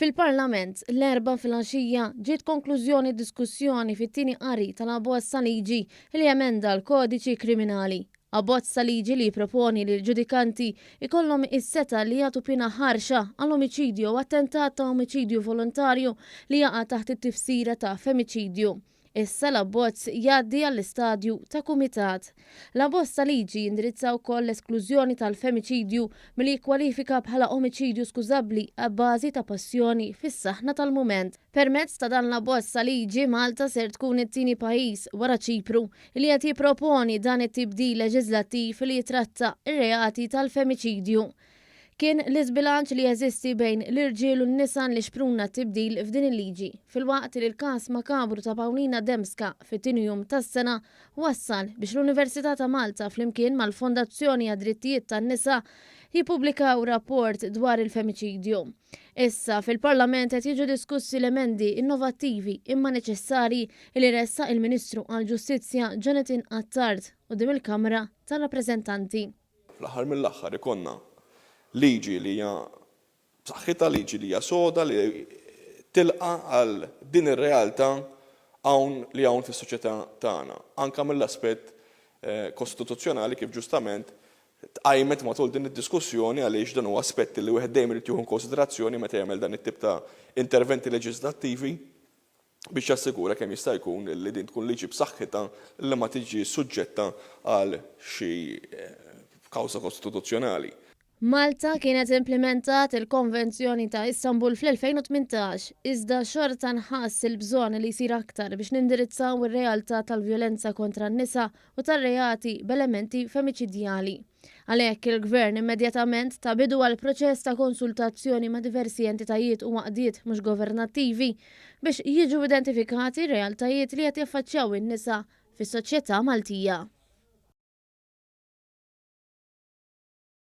Fil-Parlament, l-erba' filgħaxija ġiet konklużjoni diskussjoni fit-tieni qari tal-abbozz ta' liġi li emenda l-Kodiċi Kriminali. Abbozz ta' liġi li jipproponi li l-ġudikanti ikollhom is-seta li jagħtu pina ħarxa għall-omiċidju u attentat ta' omiċidju volontarju li jaqa' taħt it-tifsira ta' femiċidju. Issa l-abbozz jgħaddi għall-istadju ta' kumitat. L-abbozz ta' liġi jindirizza wkoll l-esklużjoni tal-femiċidju milli jikkwalifika bħala omiċidju skużabbli għabbażi ta' passjoni fis-saħħna tal-mument. Permezz ta' dan l-abbozz ta' liġi Malta ser tkun it-tieni pajjiż wara Ċipru li qed jipproponi dan it-tibdil leġislattiv li jitratta ir-reati tal-femiċidju. Kien l-isbilanċ li jeżisti bejn l-irġiel u n-nisa li xpruna tibdil f'din il-liġi. Fil-waqt li l-każ makabru ta' Paulina Dembska fit-tieni jum tas-sena wassal biex l-Università ta' Malta flimkien mal-Fondazzjoni għad-Drittijiet tan-Nisa jippubblikaw rapport dwar il-femiċidju. Issa fil-Parlament qed jiġu diskussi l-emendi innovattivi imma neċessarji li ressaq il-Ministru għall-Ġustizzja Jonathan Attard quddiem il-Kamra tar-Rappreżentanti. Fl-aħħar mill-aħħar ikonna liġi li hija b'saħħitha, liġi li hija soda li tilqa' għal din ir-realtà li hawn fis-soċjetà tagħna. Anke mill-aspett kostituzzjonali kif ġustament tqajmet matul din id-diskussjoni għaliex dan huwa aspetti li wieħed dejjem irid jieħu konsiderazzjoni meta jagħmel dan it-tip ta' interventi leġislattivi biex jassigura kemm jista' jkun li din tkun liġi b'saħħitha li ma tiġi suġġetta għal xi kawża kostituzzjonali. Malta kienet implementat il-Konvenzjoni ta' Istanbul fl-2018, iżda xorta nħass il-bżonn li jsir aktar biex nindirizzaw ir-realtà tal-vjolenza kontra n-nisa u tar-reati b'elementi femiċidjali. Għalhekk il-Gvern immedjatament ta' bidu għal proċess ta' konsultazzjoni ma' diversi entitajiet u għaqdiet mhux governattivi biex jiġu identifikati realtajiet li qed jaffaċċjaw in-nisa fis-soċjetà Maltija.